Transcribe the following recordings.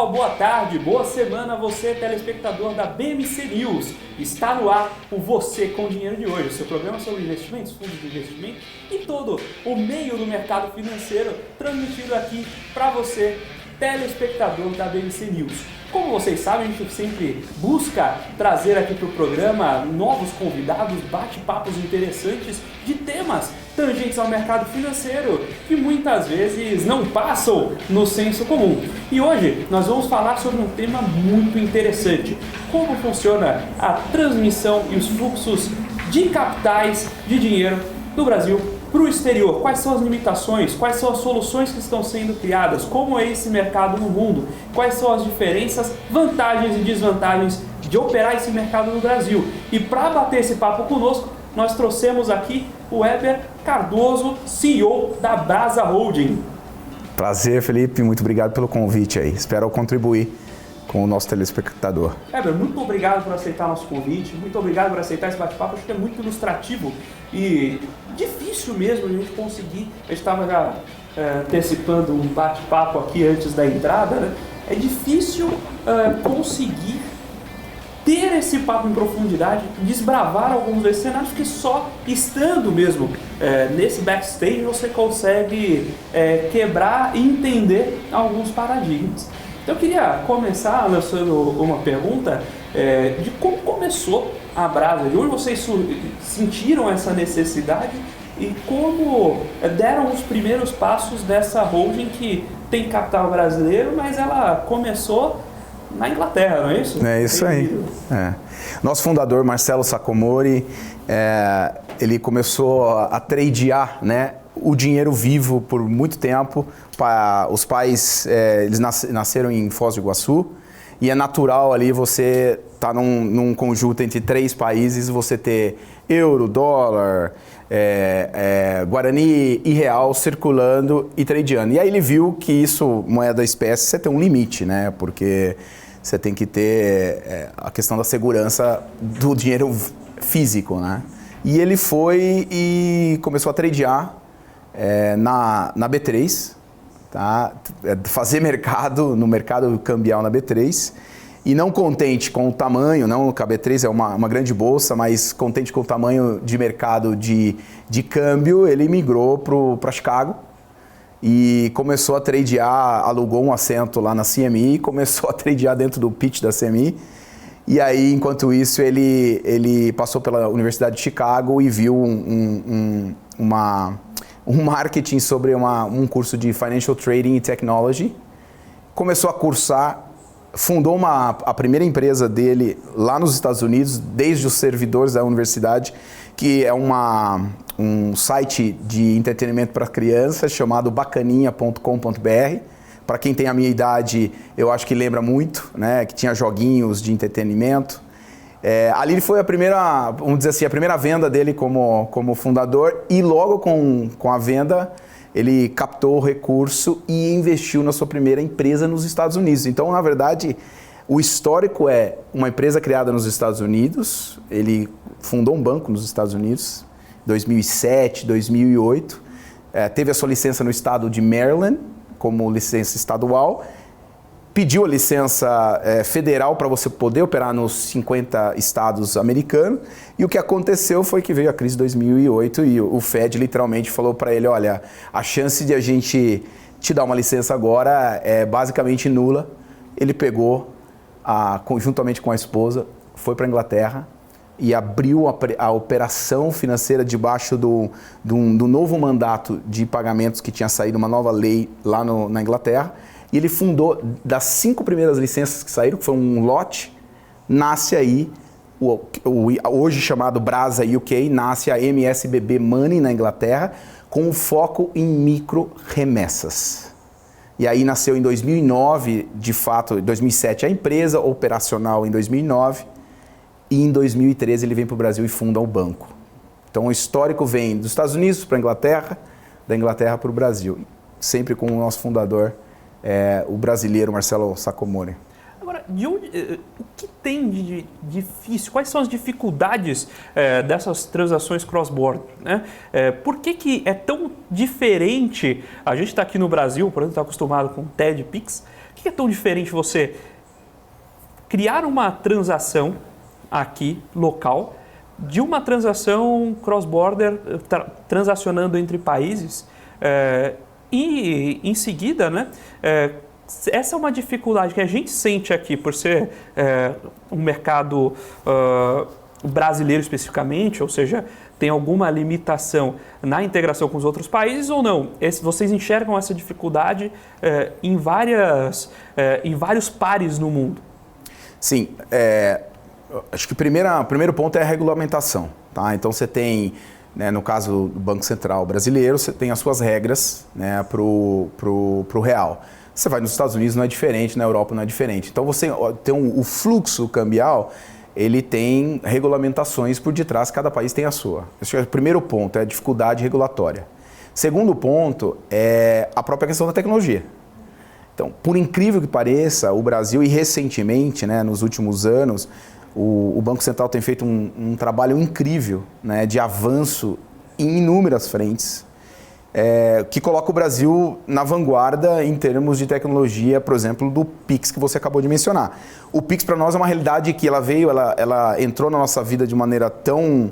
pessoal, boa tarde, boa semana a você, telespectador da BMC News. Está no ar o Você com Dinheiro de hoje, o seu programa sobre investimentos, fundos de investimento e todo o meio do mercado financeiro, transmitido aqui para você, telespectador da BMC News. Como vocês sabem, a gente sempre busca trazer aqui para o programa novos convidados, bate-papos interessantes de temas tangentes ao mercado financeiro que muitas vezes não passam no senso comum. E hoje nós vamos falar sobre um tema muito interessante: como funciona a transmissão e os fluxos de capitais de dinheiro do Brasil para o exterior. Quais são as limitações, quais são as soluções que estão sendo criadas, como é esse mercado no mundo, quais são as diferenças, vantagens e desvantagens de operar esse mercado no Brasil. E para bater esse papo conosco, nós trouxemos aqui o Weber Cardoso, CEO da Brasa Holding. Prazer, Felipe, muito obrigado pelo convite aí. Espero contribuir com o nosso telespectador. Weber, muito obrigado por aceitar nosso convite, muito obrigado por aceitar esse bate-papo, acho que é muito ilustrativo e difícil mesmo a gente conseguir. A gente estava já antecipando um bate-papo aqui antes da entrada, né? É difícil conseguir ter esse papo em profundidade, desbravar alguns desses cenários, que só estando mesmo nesse backstage você consegue quebrar e entender alguns paradigmas. Então eu queria começar lançando uma pergunta de como começou a Brasa, de onde vocês sentiram essa necessidade e como deram os primeiros passos dessa holding que tem capital brasileiro, mas ela começou na Inglaterra, não é isso? É isso aí. Nosso fundador, Marcelo Sacomori, ele começou a tradear, né, o dinheiro vivo por muito tempo. Os pais, eles nasceram em Foz do Iguaçu, e é natural ali você estar num conjunto entre três países, você ter euro, dólar, guarani e real circulando e tradeando. E aí ele viu que isso, moeda espécie, você tem um limite, né? Porque você tem que ter a questão da segurança do dinheiro físico, né? E ele foi e começou a tradear na B3, tá? Fazer mercado no mercado cambial na B3, e não contente com o tamanho, não, que a B3 é uma grande bolsa, mas contente com o tamanho de mercado de câmbio, ele migrou para Chicago e começou a tradear, alugou um assento lá na CME, começou a tradear dentro do pitch da CME. E aí, enquanto isso, ele passou pela Universidade de Chicago e viu um marketing sobre um curso de Financial Trading e Technology. Começou a cursar, fundou a primeira empresa dele lá nos Estados Unidos, desde os servidores da universidade, que é um site de entretenimento para crianças chamado bacaninha.com.br. Para quem tem a minha idade, eu acho que lembra muito, né, que tinha joguinhos de entretenimento. Ali foi a primeira, vamos dizer assim, a primeira venda dele como fundador, e logo com a venda ele captou o recurso e investiu na sua primeira empresa nos Estados Unidos. Então, na verdade, o histórico é uma empresa criada nos Estados Unidos, ele fundou um banco nos Estados Unidos em 2007, 2008, teve a sua licença no estado de Maryland, como licença estadual, pediu a licença federal para você poder operar nos 50 estados americanos, e o que aconteceu foi que veio a crise de 2008 e o Fed literalmente falou para ele: olha, a chance de a gente te dar uma licença agora é basicamente nula. Ele pegou, conjuntamente com a esposa, foi para a Inglaterra e abriu a operação financeira debaixo do novo mandato de pagamentos que tinha saído, uma nova lei lá na Inglaterra. E ele fundou, das 5 primeiras licenças que saíram, que foi um lote, nasce aí, hoje chamado Brasa UK, nasce a MSBB Money na Inglaterra, com um foco em micro remessas. E aí nasceu em 2009, de fato, em 2007 a empresa, operacional em 2009, e em 2013 ele vem para o Brasil e funda o banco. Então o histórico vem dos Estados Unidos para a Inglaterra, da Inglaterra para o Brasil, sempre com o nosso fundador, o brasileiro Marcelo Sacomori. Agora, o que tem de difícil? Quais são as dificuldades dessas transações cross-border, né? Por que é tão diferente? A gente está aqui no Brasil, por exemplo, está acostumado com TED, Pix, que é tão diferente você criar uma transação aqui, local, de uma transação cross-border, transacionando entre países, e em seguida, né, essa é uma dificuldade que a gente sente aqui por ser um mercado brasileiro especificamente, ou seja, tem alguma limitação na integração com os outros países ou não? Vocês enxergam essa dificuldade em vários pares no mundo? Sim, acho que o primeiro ponto é a regulamentação. Tá? Então você tem, né, no caso do Banco Central brasileiro, você tem as suas regras, né, para o real. Você vai nos Estados Unidos, não é diferente, na Europa não é diferente. Então você tem o fluxo cambial, ele tem regulamentações por detrás, cada país tem a sua. Esse é o primeiro ponto, é a dificuldade regulatória. Segundo ponto é a própria questão da tecnologia. Então, por incrível que pareça, o Brasil, e recentemente, né, nos últimos anos, o Banco Central tem feito um trabalho incrível, né, de avanço em inúmeras frentes, que coloca o Brasil na vanguarda em termos de tecnologia, por exemplo, do Pix que você acabou de mencionar. O Pix para nós é uma realidade que ela entrou na nossa vida de maneira tão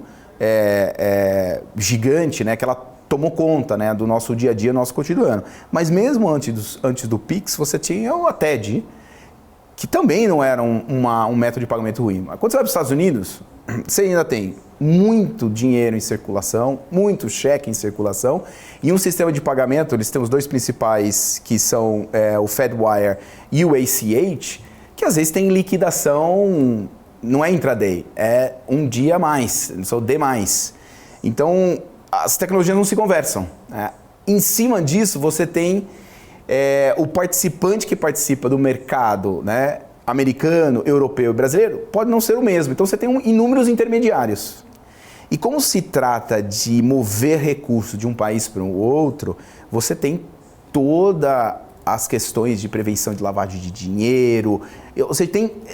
gigante, né, que ela tomou conta, né, do nosso dia a dia, nosso cotidiano. Mas mesmo antes do Pix, você tinha a TED, que também não era um método de pagamento ruim. Quando você vai para os Estados Unidos, você ainda tem muito dinheiro em circulação, muito cheque em circulação e um sistema de pagamento, eles têm os dois principais, que são o Fedwire e o ACH, que às vezes tem liquidação, não é intraday, é um dia a mais, são demais. Então, as tecnologias não se conversam. Em cima disso, você tem o participante que participa do mercado, né, americano, europeu e brasileiro, pode não ser o mesmo. Então, você tem inúmeros intermediários. E como se trata de mover recursos de um país para o outro, você tem todas as questões de prevenção de lavagem de dinheiro. Você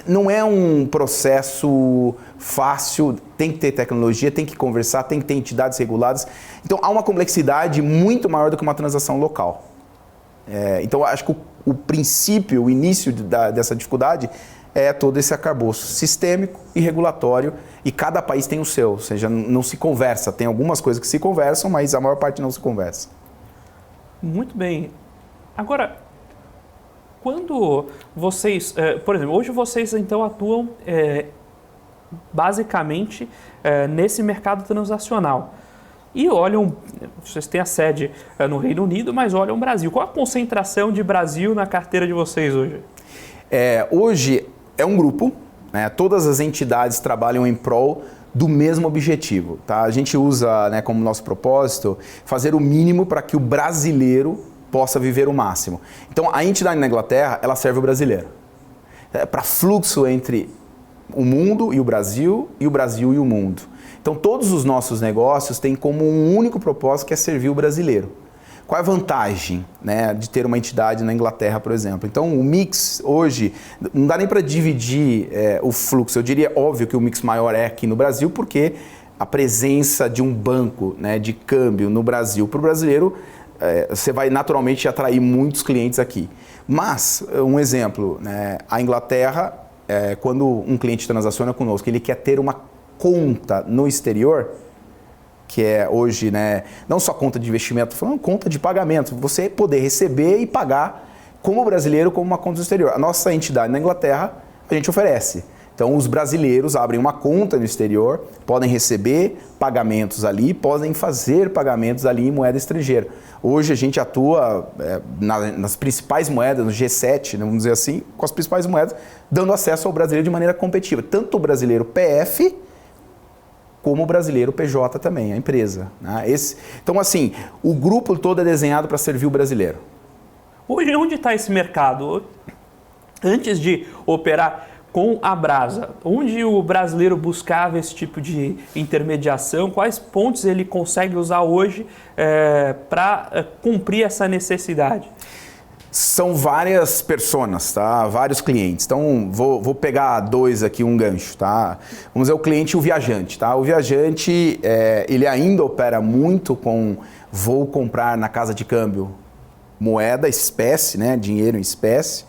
não é um processo fácil, tem que ter tecnologia, tem que conversar, tem que ter entidades reguladas. Então, há uma complexidade muito maior do que uma transação local. Então, acho que o princípio, o início dessa dificuldade é todo esse arcabouço sistêmico e regulatório, e cada país tem o seu, ou seja, não se conversa. Tem algumas coisas que se conversam, mas a maior parte não se conversa. Muito bem. Agora, quando vocês, por exemplo, hoje vocês então atuam basicamente nesse mercado transacional. E olham, vocês têm a sede no Reino Unido, mas olham o Brasil. Qual a concentração de Brasil na carteira de vocês hoje? Hoje é um grupo, né, todas as entidades trabalham em prol do mesmo objetivo. Tá? A gente usa, né, como nosso propósito fazer o mínimo para que o brasileiro possa viver o máximo. Então, a entidade na Inglaterra, ela serve o brasileiro. Para fluxo entre o mundo e o Brasil e o mundo. Então, todos os nossos negócios têm como um único propósito, que é servir o brasileiro. Qual é a vantagem, né, de ter uma entidade na Inglaterra, por exemplo? Então, o mix hoje, não dá nem para dividir o fluxo. Eu diria, óbvio, que o mix maior é aqui no Brasil, porque a presença de um banco, né, de câmbio no Brasil para o brasileiro, você vai naturalmente atrair muitos clientes aqui. Mas, um exemplo, né, a Inglaterra, quando um cliente transaciona conosco, ele quer ter uma conta no exterior, que é hoje, né, não só conta de investimento, falando conta de pagamento, você poder receber e pagar como brasileiro, como uma conta do exterior. A nossa entidade na Inglaterra, a gente oferece. Então, os brasileiros abrem uma conta no exterior, podem receber pagamentos ali, podem fazer pagamentos ali em moeda estrangeira. Hoje a gente atua nas principais moedas, no G7, vamos dizer assim, com as principais moedas, dando acesso ao brasileiro de maneira competitiva. Tanto o brasileiro PF, como o brasileiro PJ também, a empresa. Né? Então, assim, o grupo todo é desenhado para servir o brasileiro. Hoje, onde está esse mercado? Antes de operar com a Brasa, onde o brasileiro buscava esse tipo de intermediação, quais pontos ele consegue usar hoje para cumprir essa necessidade? São várias personas, tá? Vários clientes. Então, vou pegar dois aqui, um gancho. Tá? Vamos dizer o cliente e o viajante. Tá? O viajante, ele ainda opera muito com vou comprar na casa de câmbio moeda, espécie, né? Dinheiro em espécie,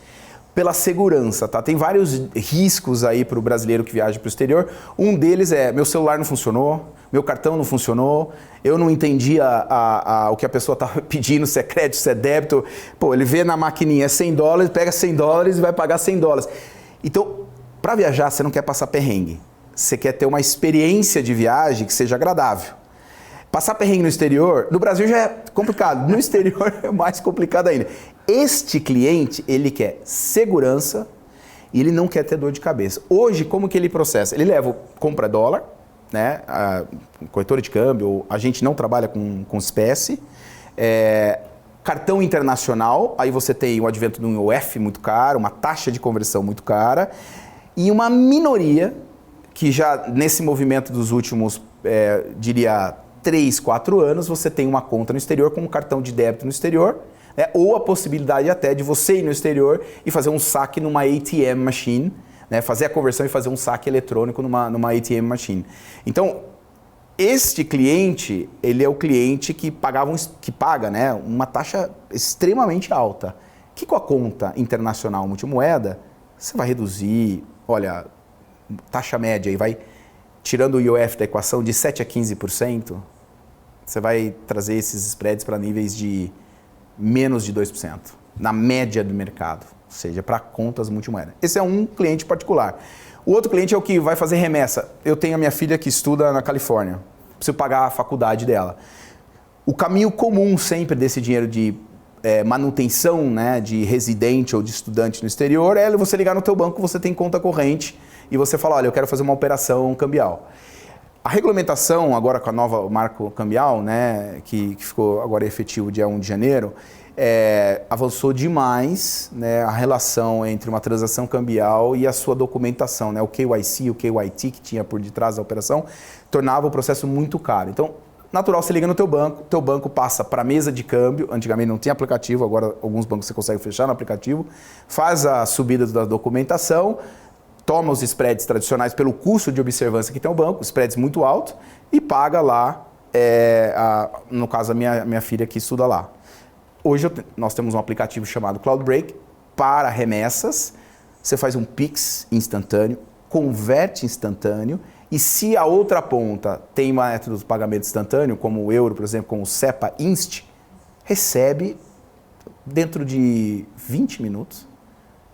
pela segurança, tá? Tem vários riscos aí para o brasileiro que viaja para o exterior. Um deles é, meu celular não funcionou, meu cartão não funcionou, eu não entendi o que a pessoa estava pedindo, se é crédito, se é débito. Pô, ele vê na maquininha $100, pega $100 e vai pagar $100. Então, para viajar, você não quer passar perrengue. Você quer ter uma experiência de viagem que seja agradável. Passar perrengue no exterior, no Brasil já é complicado, no exterior é mais complicado ainda. Este cliente, ele quer segurança e ele não quer ter dor de cabeça. Hoje, como que ele processa? Ele compra dólar, né? A corretora de câmbio, a gente não trabalha com espécie. Cartão internacional, aí você tem o advento de um IOF muito caro, uma taxa de conversão muito cara e uma minoria que já nesse movimento dos últimos, diria, 3, 4 anos, você tem uma conta no exterior com um cartão de débito no exterior, ou a possibilidade até de você ir no exterior e fazer um saque numa ATM machine, né, fazer a conversão e fazer um saque eletrônico numa ATM machine. Então, este cliente, ele é o cliente que paga, né, uma taxa extremamente alta. Que com a conta internacional multimoeda, você vai reduzir, olha, taxa média e vai tirando o IOF da equação de 7% a 15%, você vai trazer esses spreads para níveis de menos de 2%, na média do mercado, ou seja, para contas multimoeda. Esse é um cliente particular. O outro cliente é o que vai fazer remessa. Eu tenho a minha filha que estuda na Califórnia, preciso pagar a faculdade dela. O caminho comum sempre desse dinheiro de manutenção, né, de residente ou de estudante no exterior é você ligar no teu banco, você tem conta corrente e você fala, olha, eu quero fazer uma operação cambial. A regulamentação, agora com a nova marco cambial, né, que ficou agora efetivo dia 1 de janeiro, avançou demais, né, a relação entre uma transação cambial e a sua documentação, né, o KYC, o KYT que tinha por detrás da operação, tornava o processo muito caro. Então, natural, você liga no teu banco passa para a mesa de câmbio, antigamente não tinha aplicativo, agora alguns bancos você consegue fechar no aplicativo, faz a subida da documentação, toma os spreads tradicionais pelo custo de observância que tem o banco, spreads muito alto, e paga lá, no caso a minha filha que estuda lá. Hoje nós temos um aplicativo chamado CloudBreak para remessas, você faz um Pix instantâneo, converte instantâneo, e se a outra ponta tem método de pagamento instantâneo, como o euro, por exemplo, como o SEPA Inst, recebe dentro de 20 minutos.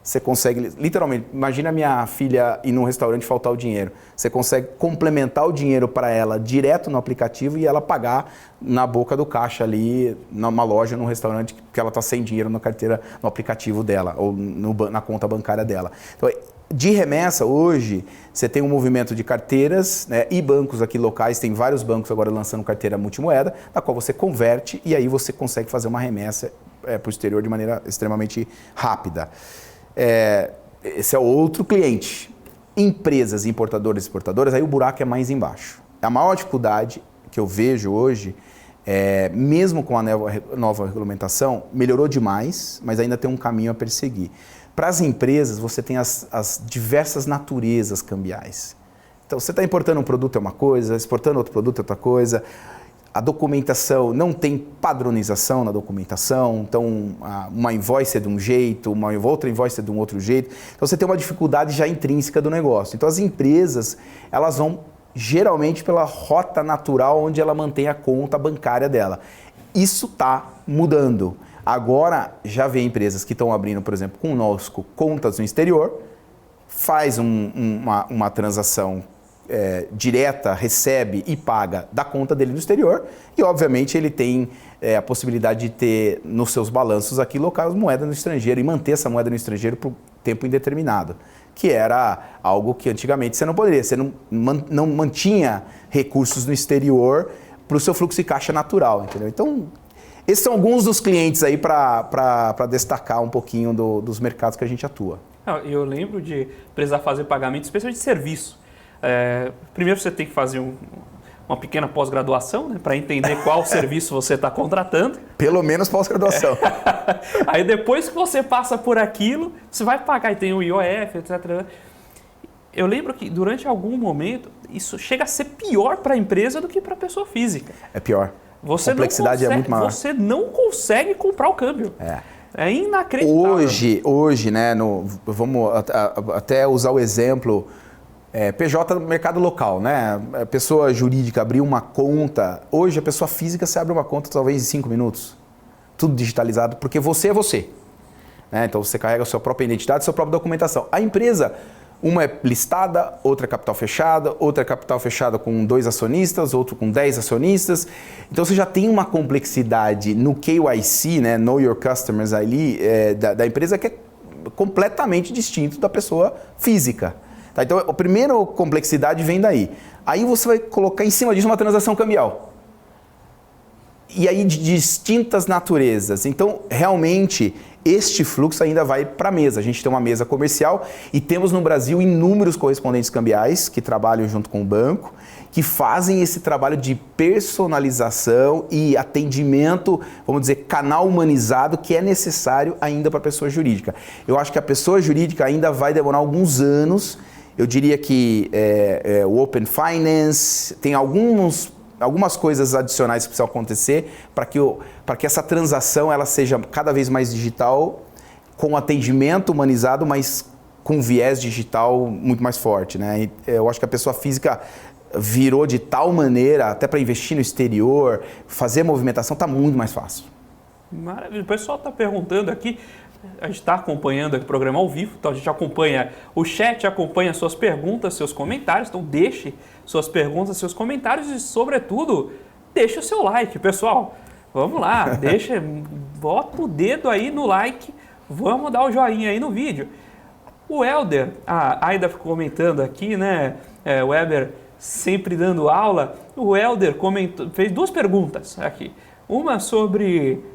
Você consegue, literalmente, imagina a minha filha ir num restaurante e faltar o dinheiro. Você consegue complementar o dinheiro para ela direto no aplicativo e ela pagar na boca do caixa ali, numa loja, num restaurante, que ela está sem dinheiro na carteira, no aplicativo dela, ou na conta bancária dela. Então, de remessa, hoje, você tem um movimento de carteiras, né, e bancos aqui locais, tem vários bancos agora lançando carteira multimoeda, na qual você converte e aí você consegue fazer uma remessa para o exterior de maneira extremamente rápida. Esse é outro cliente. Empresas importadoras e exportadoras, aí o buraco é mais embaixo. A maior dificuldade que eu vejo hoje, mesmo com a nova regulamentação, melhorou demais, mas ainda tem um caminho a perseguir. Para as empresas, você tem as diversas naturezas cambiais. Então, você está importando um produto é uma coisa, exportando outro produto é outra coisa. A documentação, não tem padronização na documentação, então uma invoice é de um jeito, uma outra invoice é de um outro jeito. Então você tem uma dificuldade já intrínseca do negócio. Então as empresas, elas vão geralmente pela rota natural onde ela mantém a conta bancária dela. Isso está mudando. Agora já vem empresas que estão abrindo, por exemplo, conosco, contas no exterior, faz uma transação direta, recebe e paga da conta dele no exterior e, obviamente, ele tem a possibilidade de ter nos seus balanços aqui locais moeda no estrangeiro e manter essa moeda no estrangeiro por tempo indeterminado, que era algo que antigamente você não poderia, você não mantinha recursos no exterior para o seu fluxo de caixa natural, entendeu? Então, esses são alguns dos clientes aí para destacar um pouquinho dos mercados que a gente atua. Eu lembro de precisar fazer pagamento, especialmente de serviço. Primeiro você tem que fazer uma pequena pós-graduação, né, para entender qual serviço você está contratando. Pelo menos pós-graduação. Aí depois que você passa por aquilo, você vai pagar e tem o IOF, etc. Eu lembro que durante algum momento isso chega a ser pior para a empresa do que para a pessoa física. É pior. Você a complexidade é muito maior. Você não consegue comprar o câmbio. É inacreditável. Hoje, né, vamos até usar o exemplo, PJ no mercado local, né? A pessoa jurídica abrir uma conta, hoje a pessoa física se abre uma conta talvez em 5 minutos. Tudo digitalizado, porque você é você. Né? Então você carrega a sua própria identidade, a sua própria documentação. A empresa, uma é listada, outra é capital fechada, outra é capital fechada com 2 acionistas, outro com 10 acionistas. Então você já tem uma complexidade no KYC, né? Know Your Customers ali, da empresa que é completamente distinto da pessoa física. Tá? Então a primeira complexidade vem daí. Aí você vai colocar em cima disso uma transação cambial. E aí de distintas naturezas. Então, realmente, este fluxo ainda vai para a mesa. A gente tem uma mesa comercial e temos no Brasil inúmeros correspondentes cambiais que trabalham junto com o banco, que fazem esse trabalho de personalização e atendimento, vamos dizer, canal humanizado, que é necessário ainda para a pessoa jurídica. Eu acho que a pessoa jurídica ainda vai demorar alguns anos. Eu diria que o Open Finance tem algumas coisas adicionais que precisam acontecer para que essa transação ela seja cada vez mais digital, com atendimento humanizado, mas com viés digital muito mais forte. Né? E eu acho que a pessoa física virou de tal maneira, até para investir no exterior, fazer movimentação está muito mais fácil. Maravilha. O pessoal está perguntando aqui, a gente está acompanhando aqui o programa ao vivo, então a gente acompanha o chat, acompanha suas perguntas, seus comentários, então deixe suas perguntas, seus comentários e, sobretudo, deixe o seu like, pessoal. Vamos lá, bota o dedo aí no like, vamos dar o joinha aí no vídeo. O Helder, a Aida ficou comentando aqui, né, o Weber sempre dando aula, o Helder fez 2 perguntas aqui. Uma sobre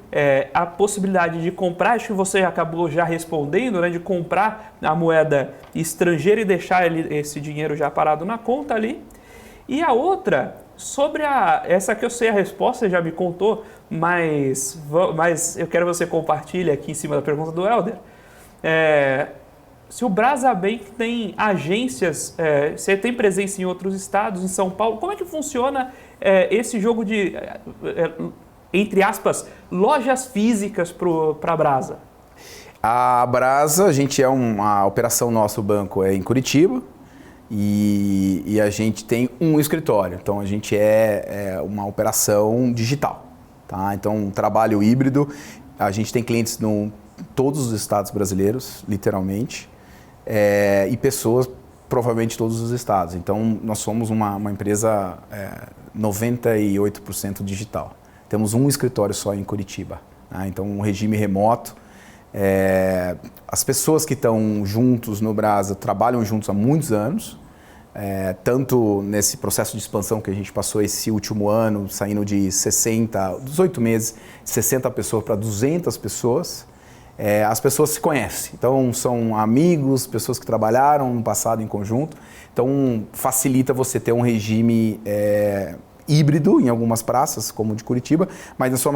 a possibilidade de comprar, acho que você acabou já respondendo, né, de comprar a moeda estrangeira e deixar esse dinheiro já parado na conta ali. E a outra, sobre essa que eu sei a resposta, já me contou, mas eu quero que você compartilhe aqui em cima da pergunta do Helder. Se o Brasabank tem agências, se tem presença em outros estados, em São Paulo, como é que funciona esse jogo de... entre aspas, lojas físicas para a Brasa? A Brasa, a gente uma operação nosso, o banco é em Curitiba e a gente tem um escritório. Então a gente é uma operação digital. Tá? Então um trabalho híbrido, a gente tem clientes em todos os estados brasileiros, literalmente, e pessoas provavelmente todos os estados. Então nós somos uma empresa 98% digital. Temos um escritório só em Curitiba, né? Então um regime remoto. As pessoas que estão juntos no Brasa trabalham juntos há muitos anos, tanto nesse processo de expansão que a gente passou esse último ano, saindo de 18 meses, 60 pessoas para 200 pessoas. As pessoas se conhecem, então são amigos, pessoas que trabalharam no passado em conjunto. Então facilita você ter um regime híbrido em algumas praças, como o de Curitiba, mas na sua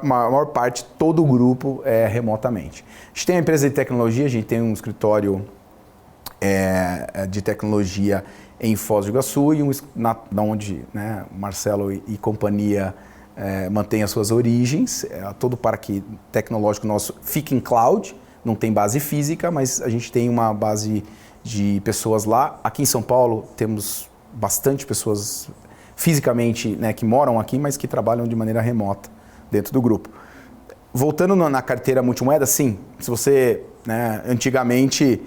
maior parte todo o grupo é remotamente. A gente tem uma empresa de tecnologia, a gente tem um escritório de tecnologia em Foz do Iguaçu, onde, né, Marcelo e companhia mantém as suas origens. Todo o parque tecnológico nosso fica em cloud, não tem base física, mas a gente tem uma base de pessoas lá. Aqui em São Paulo temos bastante pessoas fisicamente, né, que moram aqui, mas que trabalham de maneira remota dentro do grupo. Voltando na carteira multimoeda, sim. Se você, né, antigamente,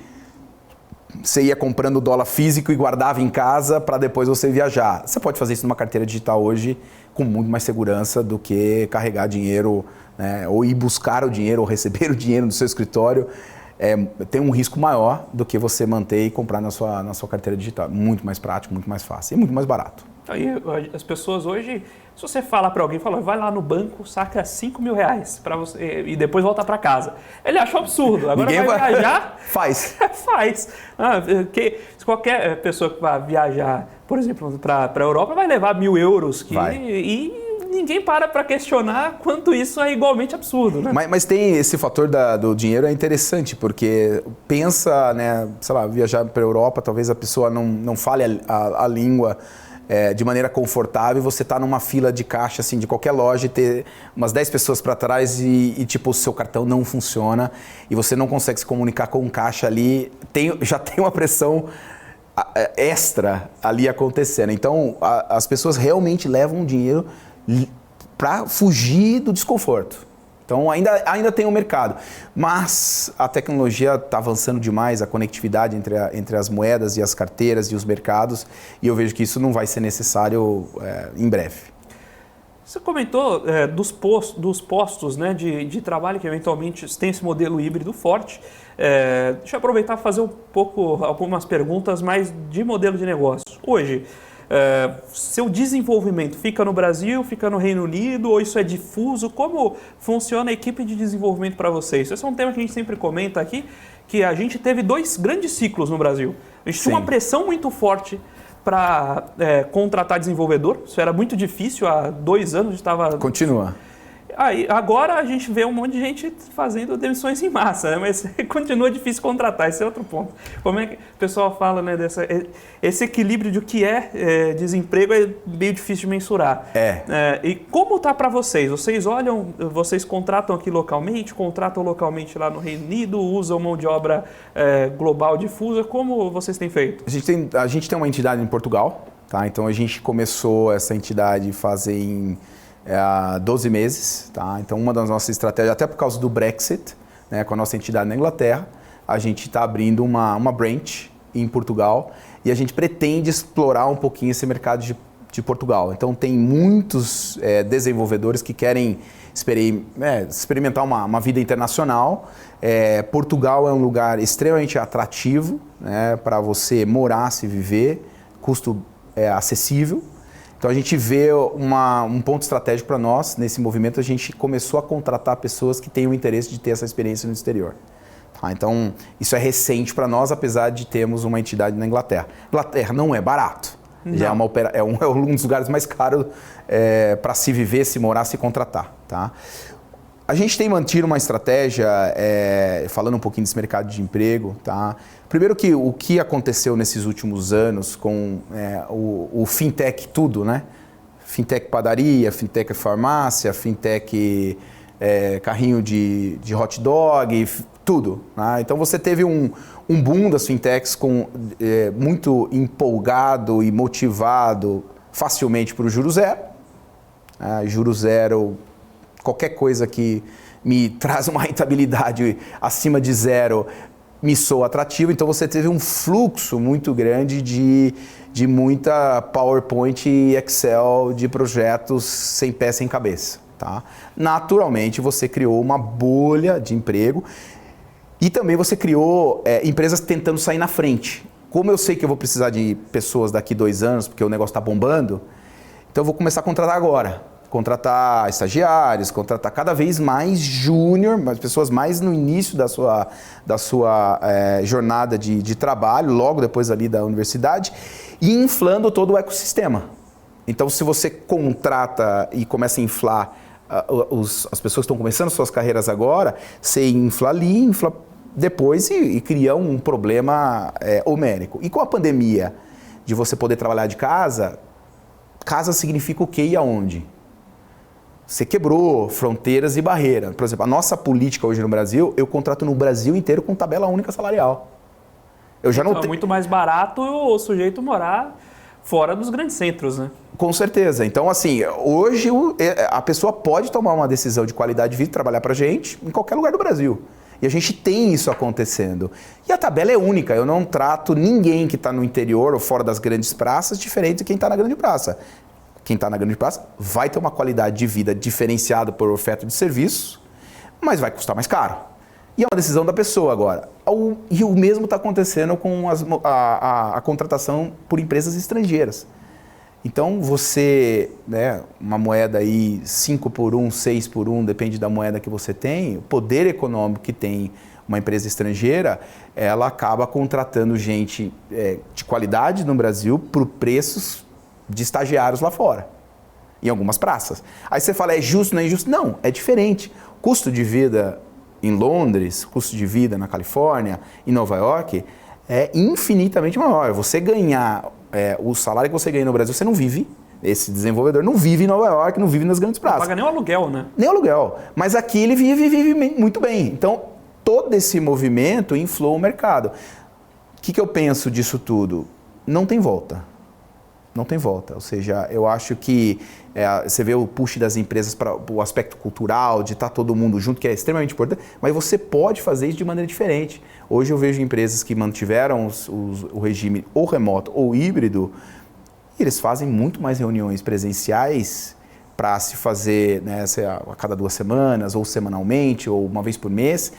você ia comprando dólar físico e guardava em casa para depois você viajar. Você pode fazer isso numa carteira digital hoje com muito mais segurança do que carregar dinheiro, né, ou ir buscar o dinheiro ou receber o dinheiro no seu escritório. Tem um risco maior do que você manter e comprar na sua carteira digital. Muito mais prático, muito mais fácil e muito mais barato. Aí as pessoas hoje, se você falar para alguém, vai lá no banco, saca R$5.000 para você e depois volta para casa. Ele achou absurdo. Agora ninguém vai viajar? Faz. Faz. Se qualquer pessoa que vai viajar, por exemplo, para a Europa, vai levar €1.000 e ninguém para questionar quanto isso é igualmente absurdo, né? Mas tem esse fator do dinheiro, é interessante, porque pensa, né, sei lá, viajar para a Europa, talvez a pessoa não fale a língua de maneira confortável, você tá numa fila de caixa assim, de qualquer loja e ter umas 10 pessoas para trás e tipo, o seu cartão não funciona e você não consegue se comunicar com o caixa ali, já tem uma pressão extra ali acontecendo. Então, as pessoas realmente levam dinheiro para fugir do desconforto. Então, ainda tem um mercado, mas a tecnologia está avançando demais, a conectividade entre as moedas e as carteiras e os mercados, e eu vejo que isso não vai ser necessário em breve. Você comentou dos postos, né, de trabalho que eventualmente tem esse modelo híbrido forte. Deixa eu aproveitar e fazer algumas perguntas mais de modelo de negócio. Hoje, seu desenvolvimento fica no Brasil, fica no Reino Unido ou isso é difuso? Como funciona a equipe de desenvolvimento para vocês? Esse é um tema que a gente sempre comenta aqui, que a gente teve 2 grandes ciclos no Brasil. A gente tinha uma pressão muito forte para contratar desenvolvedor, isso era muito difícil, há 2 anos a gente estava... Continua. Agora a gente vê um monte de gente fazendo demissões em massa, né? Mas continua difícil contratar, esse é outro ponto. Como é que o pessoal fala, né, esse equilíbrio de o que desemprego é meio difícil de mensurar. E como está para vocês? Vocês contratam aqui localmente, contratam localmente lá no Reino Unido, usam mão de obra global difusa, como vocês têm feito? A gente tem uma entidade em Portugal, tá? Então a gente começou essa entidade fazem 12 meses, tá? Então uma das nossas estratégias, até por causa do Brexit, né, com a nossa entidade na Inglaterra, a gente está abrindo uma branch em Portugal e a gente pretende explorar um pouquinho esse mercado de Portugal. Então tem muitos desenvolvedores que querem experimentar uma vida internacional. Portugal é um lugar extremamente atrativo, né, para você morar, se viver, custo acessível. Então a gente vê um ponto estratégico para nós, nesse movimento a gente começou a contratar pessoas que têm o interesse de ter essa experiência no exterior. Tá? Então isso é recente para nós, apesar de termos uma entidade na Inglaterra. Inglaterra não é barato, já é um dos lugares mais caros para se viver, se morar, se contratar. Tá? A gente tem mantido uma estratégia, falando um pouquinho desse mercado de emprego, tá? Primeiro que o que aconteceu nesses últimos anos com o fintech tudo, né? Fintech padaria, fintech farmácia, fintech carrinho de hot dog, tudo. Né? Então você teve um boom das fintechs muito empolgado e motivado facilmente para o juro zero. Juro zero, qualquer coisa que me traz uma rentabilidade acima de zero me soa atrativo, então você teve um fluxo muito grande de muita PowerPoint e Excel de projetos sem pé, sem cabeça. Tá? Naturalmente você criou uma bolha de emprego e também você criou empresas tentando sair na frente. Como eu sei que eu vou precisar de pessoas daqui 2 anos, porque o negócio está bombando, então eu vou começar a contratar agora. Contratar estagiários, contratar cada vez mais júnior, pessoas mais no início da sua jornada de trabalho, logo depois ali da universidade, e inflando todo o ecossistema. Então, se você contrata e começa a inflar as pessoas que estão começando suas carreiras agora, você infla ali, infla depois e cria um problema homérico. E com a pandemia de você poder trabalhar de casa, casa significa o quê e aonde? Você quebrou fronteiras e barreiras. Por exemplo, a nossa política hoje no Brasil, eu contrato no Brasil inteiro com tabela única salarial. É muito mais barato o sujeito morar fora dos grandes centros, né? Com certeza. Então, assim, hoje a pessoa pode tomar uma decisão de qualidade de vida e trabalhar pra gente em qualquer lugar do Brasil. E a gente tem isso acontecendo. E a tabela é única. Eu não trato ninguém que está no interior ou fora das grandes praças diferente de quem está na grande praça. Quem está na grande praça vai ter uma qualidade de vida diferenciada por oferta de serviço, mas vai custar mais caro. E é uma decisão da pessoa agora. E o mesmo está acontecendo com a contratação por empresas estrangeiras. Então você, né, uma moeda aí 5 por 1, 6 por 1, depende da moeda que você tem, o poder econômico que tem uma empresa estrangeira, ela acaba contratando gente de qualidade no Brasil por preços de estagiários lá fora, em algumas praças. Aí você fala, é justo, não é injusto? Não, é diferente. Custo de vida em Londres, custo de vida na Califórnia, em Nova York, é infinitamente maior. Você ganhar o salário que você ganha no Brasil, você não vive. Esse desenvolvedor não vive em Nova York, não vive nas grandes praças. Não paga nem o aluguel, né? Nem o aluguel. Mas aqui ele vive muito bem. Então, todo esse movimento inflou o mercado. O que eu penso disso tudo? Não tem volta. Não tem volta. Ou seja, eu acho que você vê o push das empresas para o aspecto cultural, de estar todo mundo junto, que é extremamente importante, mas você pode fazer isso de maneira diferente. Hoje eu vejo empresas que mantiveram o regime ou remoto ou híbrido, e eles fazem muito mais reuniões presenciais para se fazer, né, a cada 2 semanas, ou semanalmente, ou uma vez por mês,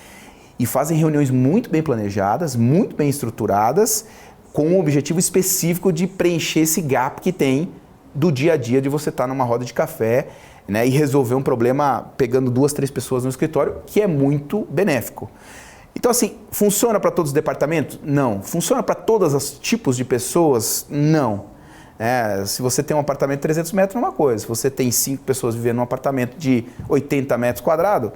e fazem reuniões muito bem planejadas, muito bem estruturadas, com um objetivo específico de preencher esse gap que tem do dia a dia de você estar numa roda de café, né, e resolver um problema pegando 2, 3 pessoas no escritório, que é muito benéfico. Então, assim, funciona para todos os departamentos? Não. Funciona para todos os tipos de pessoas? Não. Se você tem um apartamento de 300 metros é uma coisa, se você tem 5 pessoas vivendo num apartamento de 80 metros quadrados,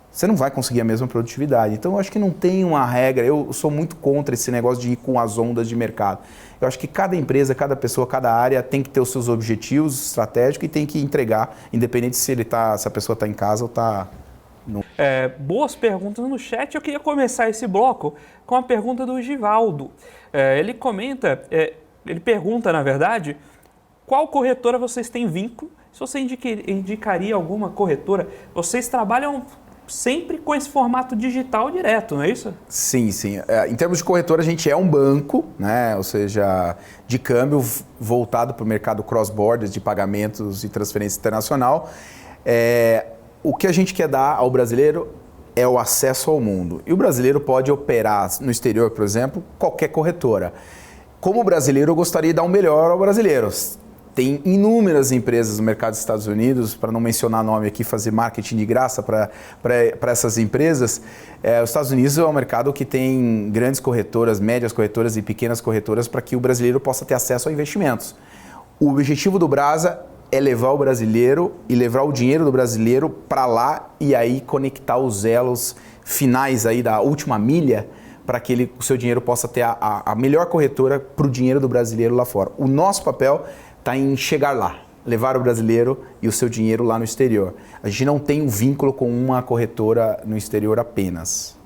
você não vai conseguir a mesma produtividade. Então eu acho que não tem uma regra, eu sou muito contra esse negócio de ir com as ondas de mercado. Eu acho que cada empresa, cada pessoa, cada área tem que ter os seus objetivos estratégicos e tem que entregar, independente se a pessoa está em casa ou está... Boas perguntas no chat. Eu queria começar esse bloco com a pergunta do Givaldo. Ele pergunta, na verdade, qual corretora vocês têm vínculo? Se você indicaria alguma corretora, vocês trabalham sempre com esse formato digital direto, não é isso? Sim, sim. Em termos de corretora, a gente é um banco, né? Ou seja, de câmbio voltado para o mercado cross-border de pagamentos e transferência internacional. O que a gente quer dar ao brasileiro é o acesso ao mundo. E o brasileiro pode operar no exterior, por exemplo, qualquer corretora. Como brasileiro, eu gostaria de dar o melhor ao brasileiro. Tem inúmeras empresas no mercado dos Estados Unidos, para não mencionar nome aqui, fazer marketing de graça para essas empresas. Os Estados Unidos é um mercado que tem grandes corretoras, médias corretoras e pequenas corretoras para que o brasileiro possa ter acesso a investimentos. O objetivo do Brasa é levar o brasileiro e levar o dinheiro do brasileiro para lá e aí conectar os elos finais aí da última milha para que o seu dinheiro possa ter a melhor corretora para o dinheiro do brasileiro lá fora. O nosso papel está em chegar lá, levar o brasileiro e o seu dinheiro lá no exterior. A gente não tem um vínculo com uma corretora no exterior apenas.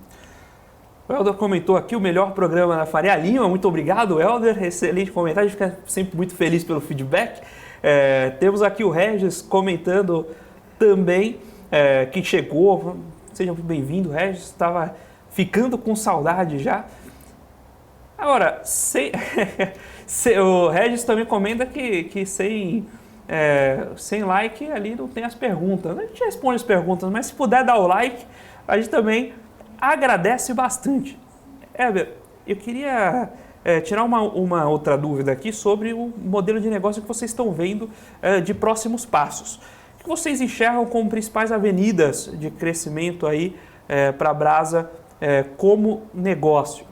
O Helder comentou aqui o melhor programa da Faria Lima. Muito obrigado, Helder. Excelente comentário. A gente fica sempre muito feliz pelo feedback. Temos aqui o Regis comentando também que chegou. Seja muito bem-vindo, Regis. Estava ficando com saudade já. Agora, o Regis também comenta que sem like ali não tem as perguntas. A gente responde as perguntas, mas se puder dar o like, a gente também agradece bastante. Eu queria tirar uma outra dúvida aqui sobre o modelo de negócio que vocês estão vendo de próximos passos. O que vocês enxergam como principais avenidas de crescimento aí para a Brasa como negócio?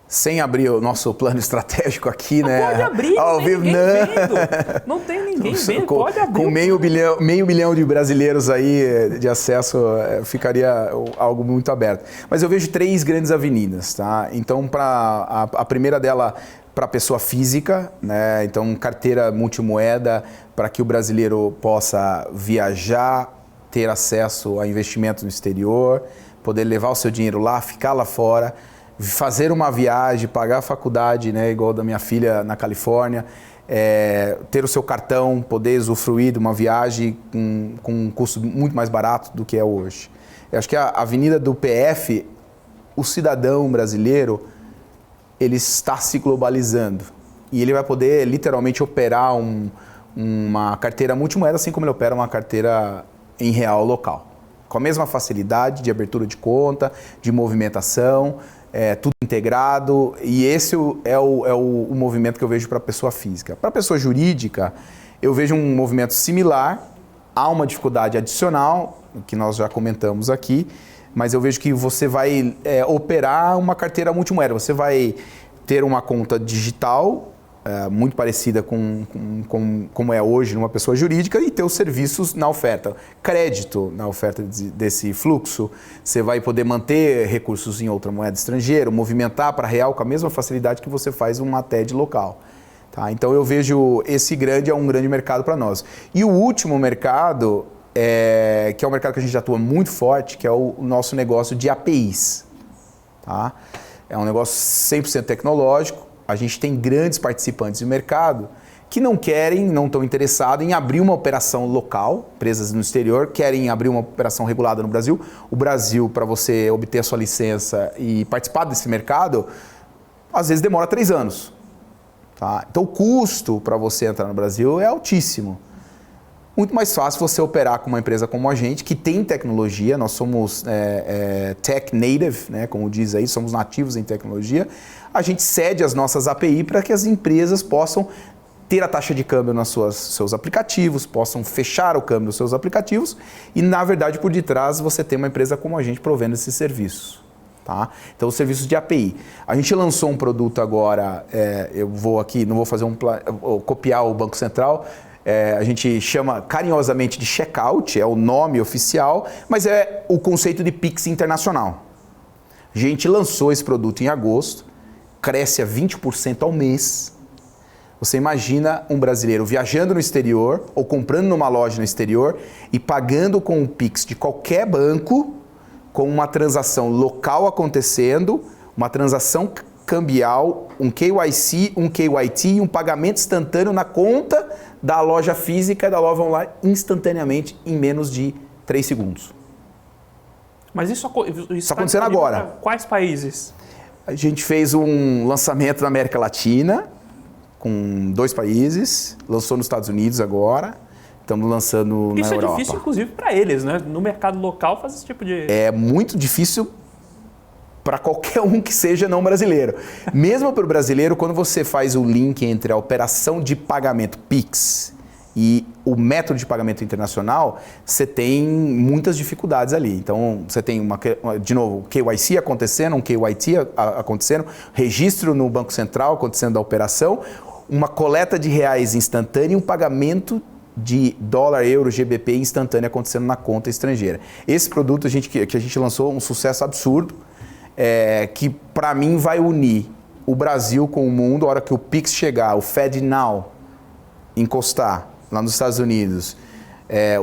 Sem abrir o nosso plano estratégico aqui, né? Pode abrir, ao vivo, não tem ninguém vendo, pode abrir. Com meio bilhão de brasileiros aí de acesso, ficaria algo muito aberto. Mas eu vejo 3 grandes avenidas, tá? Então, a primeira dela para a pessoa física, né? Então, carteira multimoeda para que o brasileiro possa viajar, ter acesso a investimentos no exterior, poder levar o seu dinheiro lá, ficar lá fora, fazer uma viagem, pagar a faculdade, né, igual da minha filha na Califórnia, ter o seu cartão, poder usufruir de uma viagem com um custo muito mais barato do que é hoje. Eu acho que a avenida do PF, o cidadão brasileiro, ele está se globalizando e ele vai poder literalmente operar uma carteira multimoeda, assim como ele opera uma carteira em real local. Com a mesma facilidade de abertura de conta, de movimentação, tudo integrado, e esse é o movimento que eu vejo para a pessoa física. Para a pessoa jurídica, eu vejo um movimento similar, há uma dificuldade adicional, que nós já comentamos aqui, mas eu vejo que você vai operar uma carteira multimoeda, você vai ter uma conta digital, muito parecida com como é hoje numa pessoa jurídica, e ter os serviços na oferta. Crédito na oferta desse fluxo, você vai poder manter recursos em outra moeda estrangeira, movimentar para real com a mesma facilidade que você faz uma TED local. Tá? Então eu vejo esse grande é um grande mercado para nós. E o último mercado, que é um mercado que a gente atua muito forte, que é o nosso negócio de APIs. Tá? É um negócio 100% tecnológico. A gente tem grandes participantes do mercado que não estão interessados em abrir uma operação local, empresas no exterior, querem abrir uma operação regulada no Brasil. O Brasil, para você obter a sua licença e participar desse mercado, às vezes demora 3 anos. Tá? Então o custo para você entrar no Brasil é altíssimo. Muito mais fácil você operar com uma empresa como a gente, que tem tecnologia, nós somos tech native, né, como diz aí, somos nativos em tecnologia. A gente cede as nossas API para que as empresas possam ter a taxa de câmbio nos seus aplicativos, possam fechar o câmbio nos seus aplicativos e, na verdade, por detrás você tem uma empresa como a gente provendo esses serviços. Tá? Então, os serviços de API. A gente lançou um produto agora, eu vou aqui, não vou fazer copiar o Banco Central, a gente chama carinhosamente de checkout, é o nome oficial, mas é o conceito de Pix internacional. A gente lançou esse produto em agosto, cresce a 20% ao mês. Você imagina um brasileiro viajando no exterior ou comprando numa loja no exterior e pagando com o Pix de qualquer banco, com uma transação local acontecendo, uma transação cambial, um KYC, um KYT, um pagamento instantâneo na conta da loja física e da loja online instantaneamente em menos de 3 segundos. Mas isso está acontecendo agora. Quais países? A gente fez um lançamento na América Latina, com 2 países, lançou nos Estados Unidos agora, estamos lançando na Europa. Isso é difícil, inclusive, para eles, né? No mercado local fazer esse tipo de... É muito difícil para qualquer um que seja não brasileiro. Mesmo para o brasileiro, quando você faz o link entre a operação de pagamento Pix e o método de pagamento internacional, você tem muitas dificuldades ali. Então, você tem, de novo, KYC acontecendo, um KYT acontecendo, registro no Banco Central acontecendo da operação, uma coleta de reais instantânea e um pagamento de dólar, euro, GBP instantâneo acontecendo na conta estrangeira. Esse produto que a gente lançou um sucesso absurdo, que para mim vai unir o Brasil com o mundo. A hora que o Pix chegar, o FedNow encostar lá nos Estados Unidos,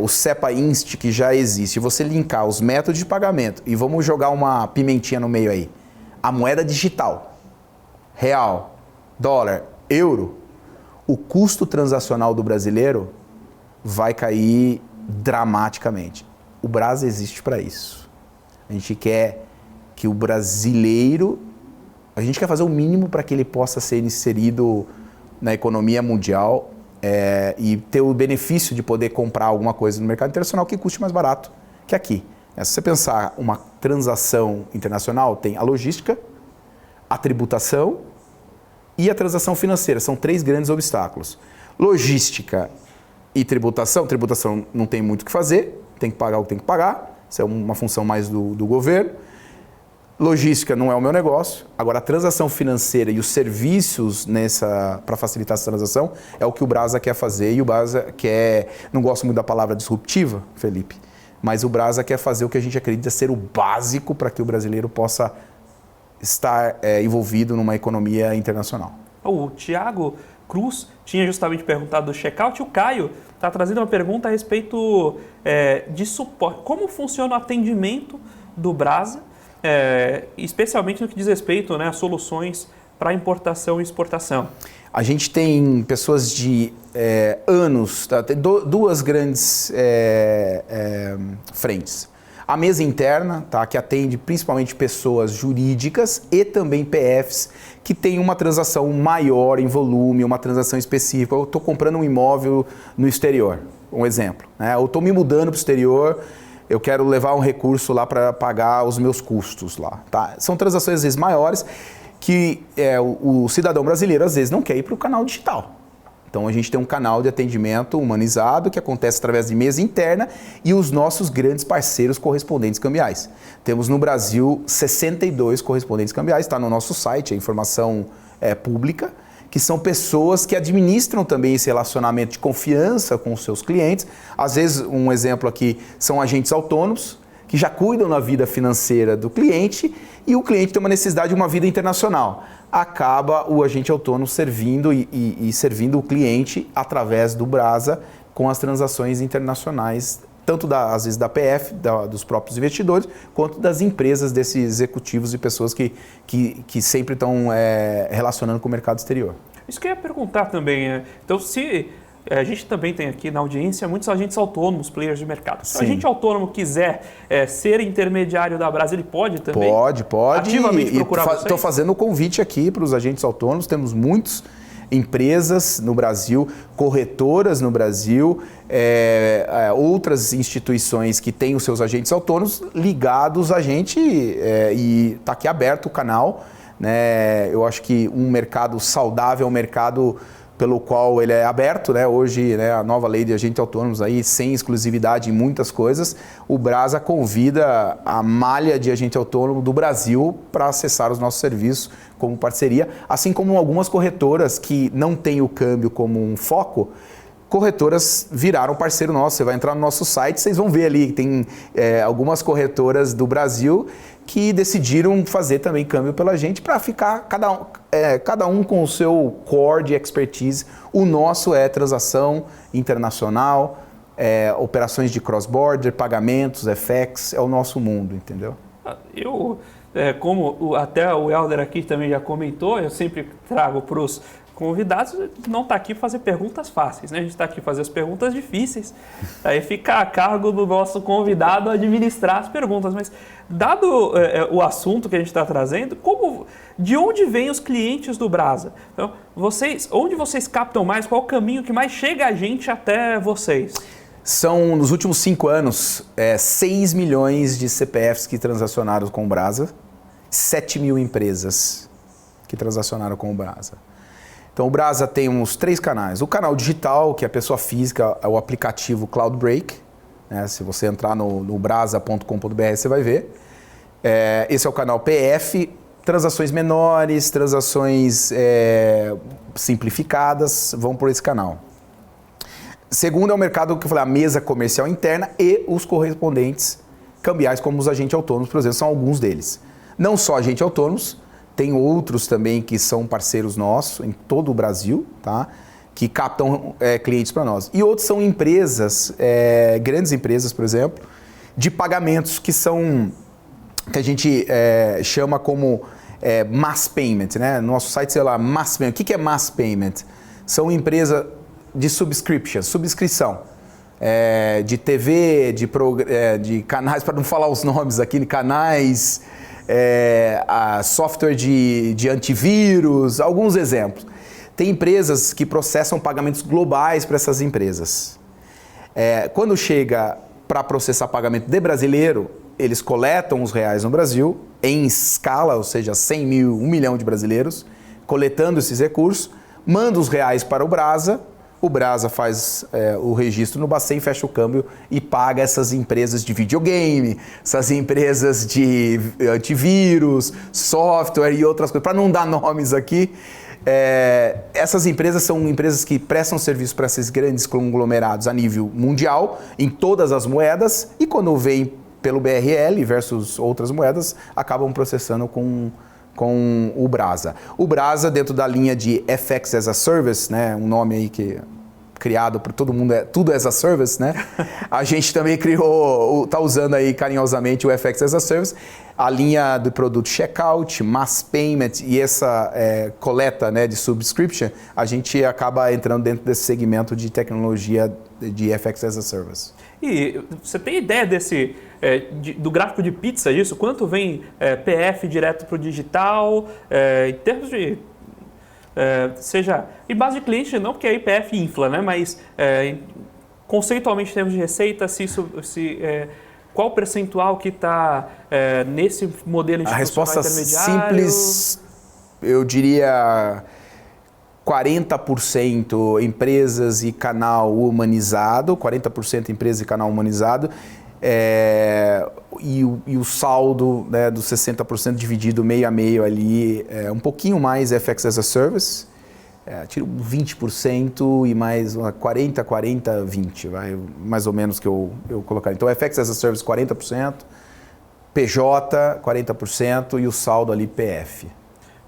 o SEPA Inst que já existe, você linkar os métodos de pagamento e vamos jogar uma pimentinha no meio aí, a moeda digital, real, dólar, euro, o custo transacional do brasileiro vai cair dramaticamente. O Brasa existe para isso. A gente quer que o brasileiro, a gente quer fazer o mínimo para que ele possa ser inserido na economia mundial e ter o benefício de poder comprar alguma coisa no mercado internacional que custe mais barato que aqui. Se você pensar uma transação internacional, tem a logística, a tributação e a transação financeira. São 3 grandes obstáculos. Logística e tributação. Tributação não tem muito o que fazer, tem que pagar o que tem que pagar. Isso é uma função mais do governo. Logística não é o meu negócio. Agora, a transação financeira e os serviços para facilitar essa transação é o que o Brasa quer fazer. E o Brasa quer, não gosto muito da palavra disruptiva, Felipe, mas o Brasa quer fazer o que a gente acredita ser o básico para que o brasileiro possa estar envolvido numa economia internacional. O Thiago Cruz tinha justamente perguntado do checkout. O Caio está trazendo uma pergunta a respeito de suporte. Como funciona o atendimento do Brasa? Especialmente no que diz respeito, né, a soluções para importação e exportação. A gente tem pessoas de anos, tá? Tem 2 grandes frentes. A mesa interna, tá? Que atende principalmente pessoas jurídicas e também PFs que tem uma transação maior em volume, uma transação específica. Eu estou comprando um imóvel no exterior, um exemplo, né? Eu estou me mudando para o exterior, eu quero levar um recurso lá para pagar os meus custos lá. Tá? São transações às vezes maiores que o cidadão brasileiro às vezes não quer ir para o canal digital. Então a gente tem um canal de atendimento humanizado que acontece através de mesa interna e os nossos grandes parceiros correspondentes cambiais. Temos no Brasil 62 correspondentes cambiais, está no nosso site, a informação é pública, que são pessoas que administram também esse relacionamento de confiança com os seus clientes. Às vezes, um exemplo aqui, são agentes autônomos, que já cuidam da vida financeira do cliente e o cliente tem uma necessidade de uma vida internacional. Acaba o agente autônomo servindo e servindo o cliente através do Brasa com as transações internacionais, tanto às vezes da PF, dos próprios investidores, quanto das empresas, desses executivos e pessoas que sempre estão relacionando com o mercado exterior. Isso que eu ia perguntar também. Então, se a gente também tem aqui na audiência muitos agentes autônomos, players de mercado. Se o agente autônomo quiser ser intermediário da Brasa, ele pode também? Pode. Ativamente procurar vocês? Estou fazendo o convite aqui para os agentes autônomos. Temos muitas empresas no Brasil, corretoras no Brasil, outras instituições que têm os seus agentes autônomos ligados a gente e está aqui aberto o canal. Né? Eu acho que um mercado saudável é um mercado pelo qual ele é aberto, né? Hoje, né, a nova lei de agentes autônomos aí, sem exclusividade em muitas coisas, o Brasa convida a malha de agente autônomo do Brasil para acessar os nossos serviços como parceria, assim como algumas corretoras que não têm o câmbio como um foco, corretoras viraram parceiro nosso. Você vai entrar no nosso site, vocês vão ver ali, tem algumas corretoras do Brasil que decidiram fazer também câmbio pela gente para ficar cada um com o seu core de expertise. O nosso é transação internacional, operações de cross-border, pagamentos, FX, é o nosso mundo, entendeu? Como até o Helder aqui também já comentou, eu sempre trago para os convidados, não está aqui fazer perguntas fáceis, né? A gente está aqui fazer as perguntas difíceis, aí fica a cargo do nosso convidado administrar as perguntas, mas dado o assunto que a gente está trazendo, de onde vêm os clientes do Brasa? Então, onde vocês captam mais? Qual o caminho que mais chega a gente até vocês? São, nos últimos 5 anos, 6 milhões de CPFs que transacionaram com o Brasa, 7 mil empresas que transacionaram com o Brasa. Então o Brasa tem uns 3 canais. O canal digital, que é a pessoa física, é o aplicativo Cloudbreak. Né? Se você entrar no brasa.com.br, você vai ver. Esse é o canal PF, transações menores, transações simplificadas, vão por esse canal. Segundo é o mercado que eu falei, a mesa comercial interna e os correspondentes cambiais, como os agentes autônomos, por exemplo, são alguns deles. Não só agentes autônomos, tem outros também que são parceiros nossos em todo o Brasil, tá? Que captam clientes para nós. E outros são empresas, grandes empresas, por exemplo, de pagamentos que a gente chama como mass payment, né? No nosso site, sei lá, mass payment. O que é mass payment? São empresas de subscrição. De TV, de canais, para não falar os nomes aqui, de canais, software de antivírus, alguns exemplos. Tem empresas que processam pagamentos globais para essas empresas. Quando chega para processar pagamento de brasileiro, eles coletam os reais no Brasil, em escala, ou seja, 100 mil, 1 milhão de brasileiros, coletando esses recursos, manda os reais para o Brasa faz o registro no Bacen, fecha o câmbio e paga essas empresas de videogame, essas empresas de antivírus, software e outras coisas. Para não dar nomes aqui, essas empresas são empresas que prestam serviço para esses grandes conglomerados a nível mundial, em todas as moedas, e quando vem pelo BRL versus outras moedas, acabam processando com o Brasa. O Brasa, dentro da linha de FX as a Service, né, um nome aí que criado por todo mundo, tudo as a Service, né? A gente também está usando aí carinhosamente o FX as a Service, a linha do produto Checkout, Mass Payment e essa coleta, né, de subscription, a gente acaba entrando dentro desse segmento de tecnologia de FX as a Service. E você tem ideia do gráfico de pizza disso? Quanto vem PF direto para o digital, em termos de... seja em base de cliente, não porque a IPF infla, né? Mas conceitualmente em termos de receita, qual o percentual que está nesse modelo institucional intermediário? A resposta simples, eu diria 40% empresas e canal humanizado, 40% empresas e canal humanizado, e o saldo, né, dos 60% dividido meio a meio ali, um pouquinho mais FX as a Service, tiro 20% e mais 40, 20, vai, mais ou menos que eu colocar. Então, FX as a Service 40%, PJ 40% e o saldo ali PF.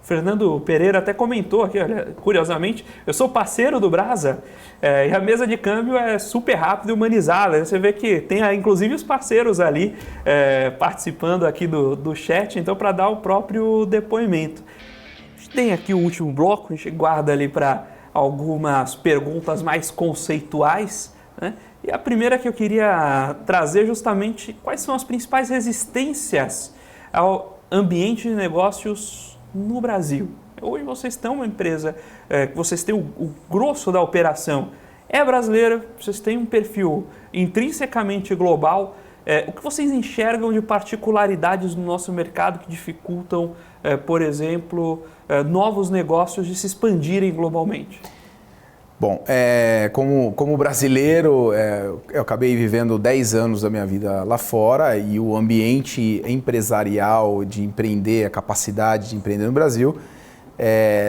Fernando Pereira até comentou aqui, olha, curiosamente, eu sou parceiro do Brasa e a mesa de câmbio é super rápida e humanizada. Você vê que tem inclusive os parceiros ali participando aqui do chat, então para dar o próprio depoimento. A gente tem aqui o último bloco, a gente guarda ali para algumas perguntas mais conceituais, né? E a primeira que eu queria trazer justamente quais são as principais resistências ao ambiente de negócios no Brasil. Hoje vocês estão uma empresa, vocês têm o grosso da operação, é brasileira, vocês têm um perfil intrinsecamente global. O que vocês enxergam de particularidades no nosso mercado que dificultam, por exemplo, novos negócios de se expandirem globalmente? Bom, como brasileiro, eu acabei vivendo 10 anos da minha vida lá fora e o ambiente empresarial de empreender, a capacidade de empreender no Brasil,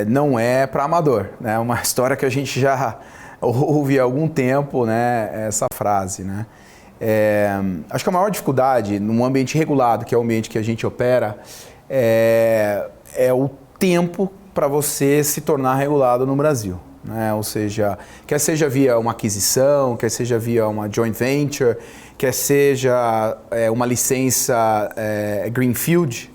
não é para amador, né? É uma história que a gente já ouve há algum tempo, né? Essa frase, né? Acho que a maior dificuldade num ambiente regulado, que é o ambiente que a gente opera, é o tempo para você se tornar regulado no Brasil. Ou seja, quer seja via uma aquisição, quer seja via uma joint venture, quer seja uma licença Greenfield,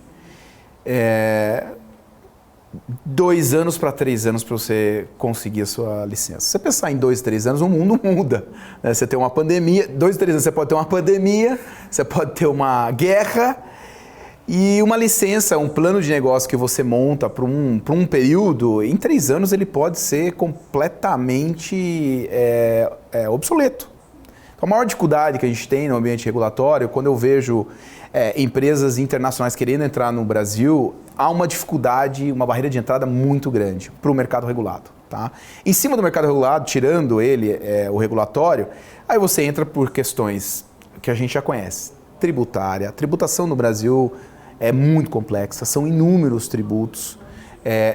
2 anos para 3 anos para você conseguir a sua licença. Se você pensar em 2, 3 anos, o mundo muda. Né? Você tem uma pandemia, 2, 3 anos você pode ter uma pandemia, você pode ter uma guerra. E uma licença, um plano de negócio que você monta para um período, em 3 anos ele pode ser completamente obsoleto. Então, a maior dificuldade que a gente tem no ambiente regulatório, quando eu vejo empresas internacionais querendo entrar no Brasil, há uma dificuldade, uma barreira de entrada muito grande para o mercado regulado. Tá? Em cima do mercado regulado, tirando ele, o regulatório, aí você entra por questões que a gente já conhece. Tributária. A tributação no Brasil é muito complexa, são inúmeros tributos.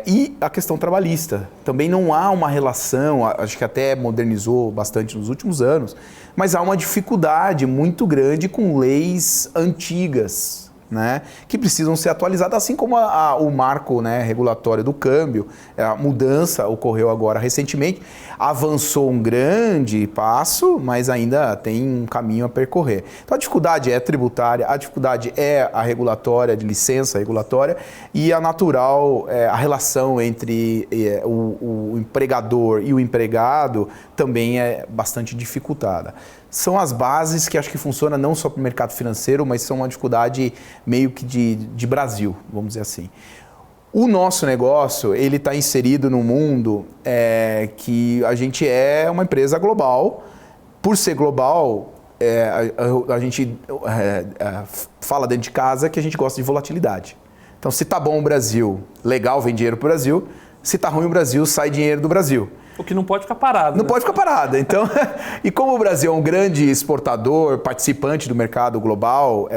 E a questão trabalhista. Também não há uma relação, acho que até modernizou bastante nos últimos anos, mas há uma dificuldade muito grande com leis antigas, né, que precisam ser atualizadas, assim como o marco, né, regulatório do câmbio. A mudança ocorreu agora recentemente, avançou um grande passo, mas ainda tem um caminho a percorrer. Então a dificuldade é tributária, a dificuldade é a regulatória, de licença regulatória, e a natural, a relação entre o empregador e o empregado também é bastante dificultada. São as bases que acho que funcionam não só para o mercado financeiro, mas são uma dificuldade meio que de Brasil, vamos dizer assim. O nosso negócio, ele está inserido num mundo que a gente é uma empresa global. Por ser global, a gente fala dentro de casa que a gente gosta de volatilidade. Então, se está bom o Brasil, legal, vem dinheiro para o Brasil. Se está ruim o Brasil, sai dinheiro do Brasil. O que não pode ficar parado. Não pode ficar parado. Então, e como o Brasil é um grande exportador, participante do mercado global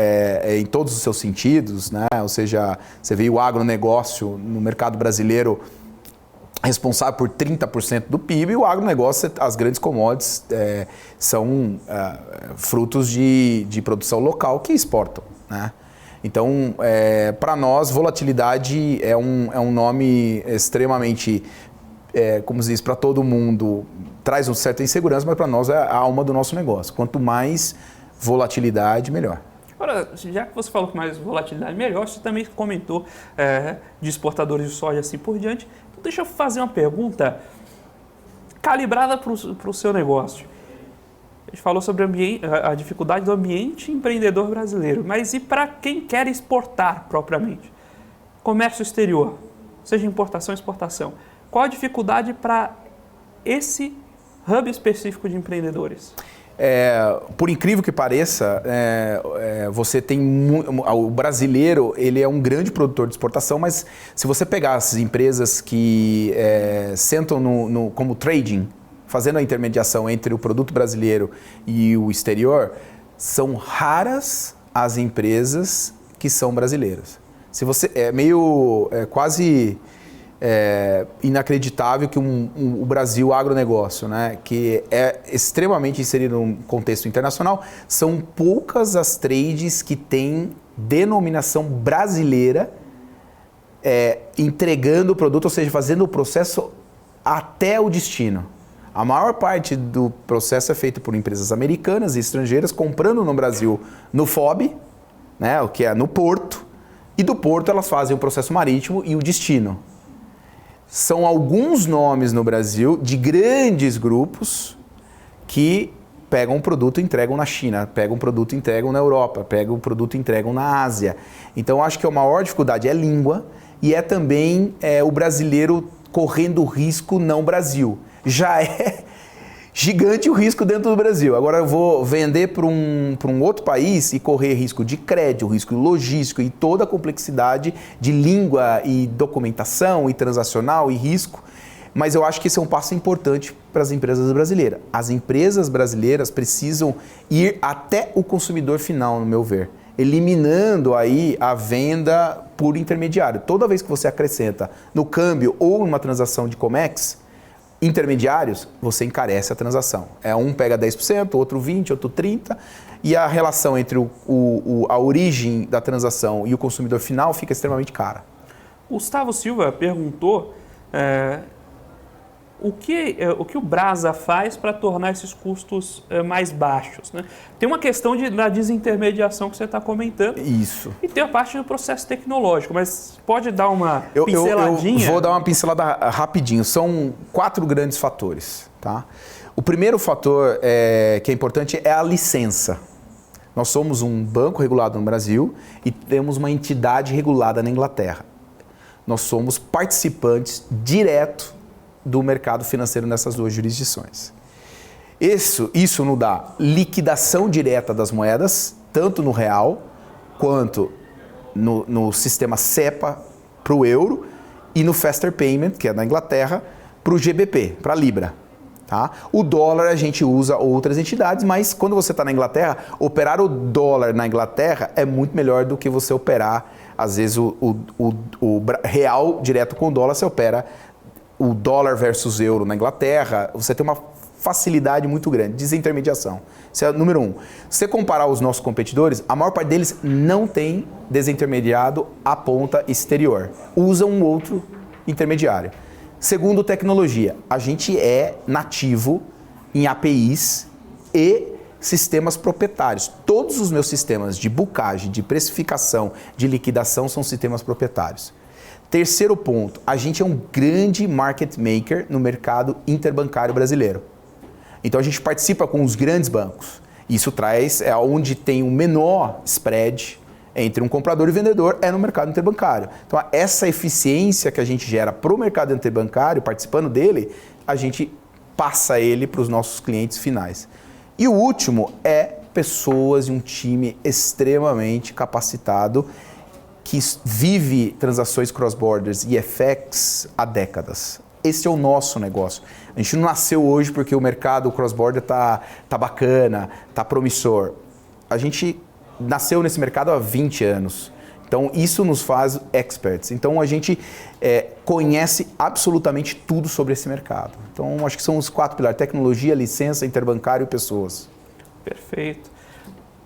em todos os seus sentidos, né? Ou seja, você vê o agronegócio no mercado brasileiro responsável por 30% do PIB, e o agronegócio, as grandes commodities, são frutos de produção local que exportam, né? Então, para nós, volatilidade é um nome extremamente... como se diz, para todo mundo, traz uma certa insegurança, mas para nós é a alma do nosso negócio. Quanto mais volatilidade, melhor. Agora, já que você falou que mais volatilidade, melhor, você também comentou de exportadores de soja assim por diante. Então, deixa eu fazer uma pergunta calibrada para o seu negócio. A gente falou sobre a dificuldade do ambiente empreendedor brasileiro, mas e para quem quer exportar propriamente? Comércio exterior, seja importação ou exportação. Qual a dificuldade para esse hub específico de empreendedores? Por incrível que pareça, você tem o brasileiro, ele é um grande produtor de exportação, mas se você pegar as empresas que sentam como trading, fazendo a intermediação entre o produto brasileiro e o exterior, são raras as empresas que são brasileiras. Se você quase inacreditável que o Brasil agronegócio, né, que é extremamente inserido num contexto internacional, são poucas as trades que têm denominação brasileira entregando o produto, ou seja, fazendo o processo até o destino. A maior parte do processo é feito por empresas americanas e estrangeiras comprando no Brasil no FOB, né, o que é no porto, e do porto elas fazem o processo marítimo e o destino. São alguns nomes no Brasil de grandes grupos que pegam um produto e entregam na China, pegam um produto e entregam na Europa, pegam um produto e entregam na Ásia. Então, acho que a maior dificuldade é língua e é também o brasileiro correndo risco não Brasil. Já é gigante o risco dentro do Brasil. Agora eu vou vender para um outro país e correr risco de crédito, risco logístico e toda a complexidade de língua e documentação e transacional e risco. Mas eu acho que esse é um passo importante para as empresas brasileiras. As empresas brasileiras precisam ir até o consumidor final, no meu ver, eliminando aí a venda por intermediário. Toda vez que você acrescenta no câmbio ou numa transação de Comex, intermediários, você encarece a transação. Um pega 10%, outro 20%, outro 30%, e a relação entre a origem da transação e o consumidor final fica extremamente cara. Gustavo Silva perguntou o que o Brasa faz para tornar esses custos mais baixos, né? Tem uma questão da desintermediação que você está comentando. Isso. E tem a parte do processo tecnológico, mas pode dar uma pinceladinha? Eu vou dar uma pincelada rapidinho. São 4 grandes fatores, tá? O primeiro fator que é importante é a licença. Nós somos um banco regulado no Brasil e temos uma entidade regulada na Inglaterra. Nós somos participantes direto do mercado financeiro nessas 2 jurisdições. Isso nos dá liquidação direta das moedas, tanto no real, quanto no sistema SEPA para o euro e no Faster Payment, que é da Inglaterra, para o GBP, para a Libra. Tá? O dólar a gente usa outras entidades, mas quando você está na Inglaterra, operar o dólar na Inglaterra é muito melhor do que você operar, às vezes, o real direto com o dólar, você opera o dólar versus euro na Inglaterra, você tem uma facilidade muito grande, desintermediação. Isso é o número 1. Se você comparar os nossos competidores, a maior parte deles não tem desintermediado à ponta exterior. Usam um outro intermediário. Segundo, tecnologia. A gente é nativo em APIs e sistemas proprietários. Todos os meus sistemas de bookagem, de precificação, de liquidação são sistemas proprietários. Terceiro ponto, a gente é um grande market maker no mercado interbancário brasileiro. Então a gente participa com os grandes bancos. Isso traz, onde tem o menor spread entre um comprador e vendedor, é no mercado interbancário. Então essa eficiência que a gente gera para o mercado interbancário, participando dele, a gente passa ele para os nossos clientes finais. E o último é pessoas e um time extremamente capacitado que vive transações cross-borders e FX há décadas. Esse é o nosso negócio. A gente não nasceu hoje porque o mercado cross-border tá bacana, tá promissor. A gente nasceu nesse mercado há 20 anos. Então, isso nos faz experts. Então, a gente conhece absolutamente tudo sobre esse mercado. Então, acho que são os 4 pilares: tecnologia, licença, interbancário e pessoas. Perfeito.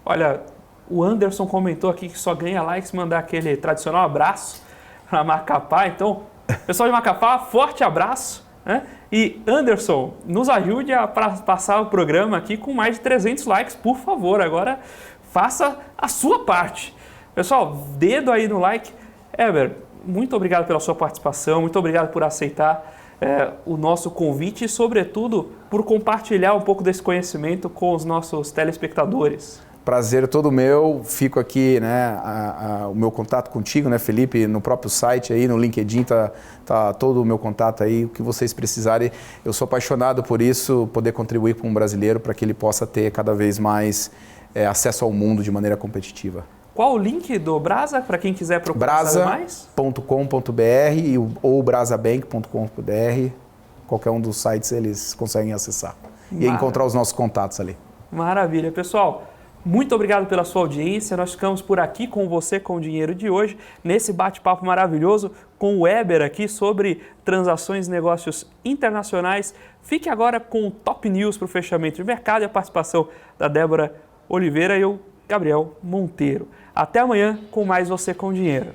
Olha, o Anderson comentou aqui que só ganha like se mandar aquele tradicional abraço para Macapá. Então, pessoal de Macapá, forte abraço, né? E Anderson, nos ajude a passar o programa aqui com mais de 300 likes, por favor. Agora, faça a sua parte. Pessoal, dedo aí no like. Heber, muito obrigado pela sua participação, muito obrigado por aceitar o nosso convite e, sobretudo, por compartilhar um pouco desse conhecimento com os nossos telespectadores. Prazer todo meu, fico aqui, né, o meu contato contigo, né, Felipe, no próprio site aí, no LinkedIn, tá todo o meu contato aí, o que vocês precisarem. Eu sou apaixonado por isso, poder contribuir para um brasileiro para que ele possa ter cada vez mais acesso ao mundo de maneira competitiva. Qual o link do Brasa, para quem quiser procurar saber mais? Brasa.com.br ou brasabank.com.br, qualquer um dos sites eles conseguem acessar e encontrar os nossos contatos ali. Maravilha, pessoal. Muito obrigado pela sua audiência. Nós ficamos por aqui com Você com o Dinheiro de hoje, nesse bate-papo maravilhoso com o Weber aqui sobre transações e negócios internacionais. Fique agora com o Top News para o fechamento de mercado e a participação da Débora Oliveira e eu, Gabriel Monteiro. Até amanhã com mais Você com o Dinheiro.